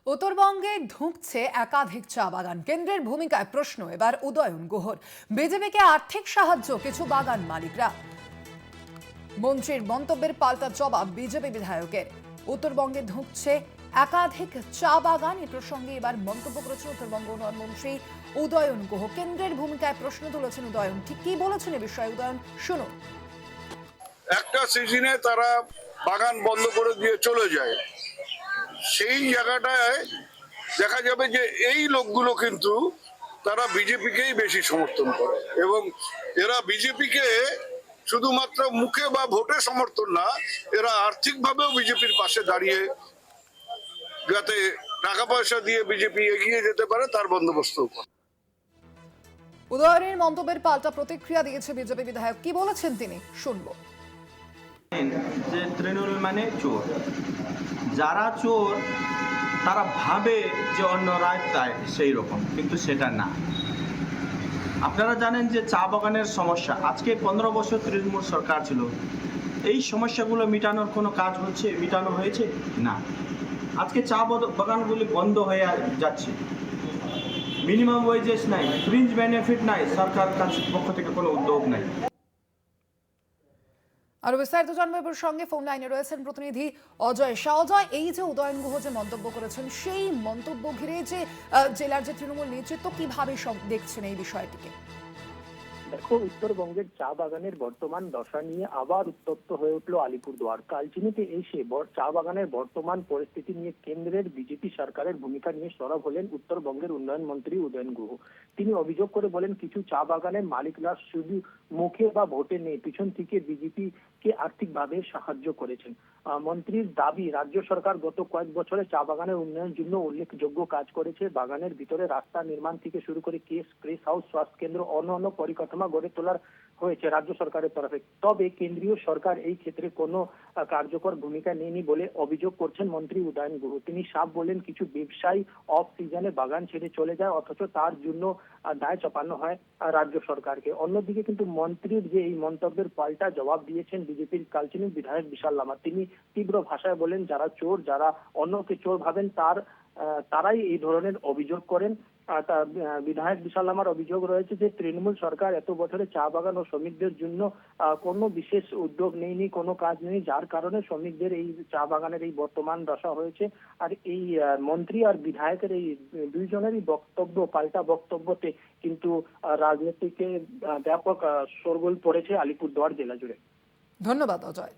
উত্তরবঙ্গে ঢুকছে একাধিক চা বাগান, কেন্দ্রের ভূমিকায় প্রশ্ন এবার উদয়ন গুহর। বিজেপিকে আর্থিক সাহায্য কিছু বাগান মালিকরা, মন্ত্রীর মন্তব্যের পাল্টা জবাব বিজেপি বিধায়কের। উত্তরবঙ্গে ঢুকছে একাধিক চা বাগান, এ প্রসঙ্গে এবার মন্তব্য করেছেন উত্তরবঙ্গ উন্নয়ন মন্ত্রী উদয়ন গুহ। কেন্দ্রের ভূমিকায় প্রশ্ন তুলেছেন উদয়ন, ঠিক কি বলেছেন এ বিষয়ে উদয়ন, শুনুন। একটা সিজনে তারা বাগান বন্ধ করে দিয়ে চলে যায়, সেই জায়গাটায় দেখা যাবে যে এই লোকগুলো কিন্তু তারা বিজেপিকেই বেশি সমর্থন করে এবং এরা বিজেপিকে শুধুমাত্র মুখে বা ভোটে সমর্থন না, এরা আর্থিকভাবেও বিজেপির পাশে দাঁড়িয়ে যাতে টাকা পয়সা দিয়ে বিজেপি এগিয়ে যেতে পারে তার বন্দোবস্ত করে। উদয়নের মন্তব্যের পাল্টা প্রতিক্রিয়া দিয়েছে বিজেপি বিধায়ক, কি বলেছেন তিনি শুনবো। যে তৃণমূল মানে চোর, যারা চোর তারা ভাবে যে অন্য রায় তাই সেই রকম, কিন্তু সেটা না। আপনারা জানেন যে চা বাগানের সমস্যা আজকে 15 বছর তৃণমূল সরকার ছিল, এই সমস্যাগুলো মেটানোর কোনো কাজ মেটানো হয়েছে না। আজকে চা বাগানগুলি বন্ধ হয়ে যাচ্ছে, মিনিমাম ওয়েজেস নাই, ফ্রিঞ্জ বেনিফিট নাই, সরকার পক্ষ থেকে কোনো উদ্যোগ নাই। আরো বিস্তারিত জানবো এর সঙ্গে ফোন লাইনে রয়েছেন প্রতিনিধি অজয় শাহ। অজয়, এই যে উদয়ন গুহ যে মন্তব্য করেছেন, সেই মন্তব্য ঘিরে যে জেলার যে তৃণমূল নেতৃত্ব কিভাবে সব দেখছেন এই বিষয়টিকে? দেখো, উত্তরবঙ্গের চা বাগানের বর্তমান দশা নিয়ে আবার উত্তপ্ত হয়ে উঠল আলিপুরদুয়ার। কালচিনিতে এসে চা বাগানের বর্তমান পরিস্থিতি নিয়ে কেন্দ্রের বিজেপি সরকারের ভূমিকা নিয়ে সরব হলেন উত্তরবঙ্গের উন্নয়ন মন্ত্রী উদয়ন গুহ। তিনি অভিযোগ করে বলেন, কিছু চা বাগানের মালিকরা শুধু মুখে বা ভোটে নেই, পিছন থেকে বিজেপি কে আর্থিকভাবে সাহায্য করেছেন। মন্ত্রীর দাবি, রাজ্য সরকার গত কয়েক বছরে চা বাগানের উন্নয়নের জন্য উল্লেখযোগ্য কাজ করেছে। বাগানের ভিতরে রাস্তা নির্মাণ থেকে শুরু করে প্রেস হাউস, স্বাস্থ্য কেন্দ্র, অন্যান্য পরিকাঠামো গড়ে তোলার হয়েছে রাজ্য সরকারের তরফে। তবে কেন্দ্রীয় সরকার এই ক্ষেত্রে কোনো কার্যকর ভূমিকা নেয়নি বলে অভিযোগ করছেন মন্ত্রী উদয়ন গুহ। তিনি সাফ বলেন, কিছু ব্যবসায়ী অফ সিজনে বাগান ছেড়ে চলে যায়, অথচ তার জন্য দায় চাপানো হয় রাজ্য সরকারকে। অন্যদিকে কিন্তু মন্ত্রীর যে এই মন্তব্যের পাল্টা জবাব দিয়েছেন বিজেপির কালচিনির বিধায়ক বিশাল লামা। তিনি তীব্র ভাষায় বলেন, যারা চোর, যারা অন্যকে চোর ভাবেন তারাই এই ধরনের অভিযোগ করেন। বিধায়ক বিশাল লামার অভিযোগ রয়েছে যে তৃণমূল সরকার এত বছরে চা বাগান ও শ্রমিকদের জন্য কোনো বিশেষ উদ্যোগ নেয়নি, কোনো কাজ নেই, যার কারণে শ্রমিকদের এই চা বাগানের এই বর্তমান দশা হয়েছে। আর এই মন্ত্রী আর বিধায়কের এই দুইজনেরই বক্তব্য, পাল্টা বক্তব্যতে কিন্তু রাজনীতিকে ব্যাপক শোরগোল পড়েছে আলিপুরদুয়ার জেলা জুড়ে। ধন্যবাদ অজয়।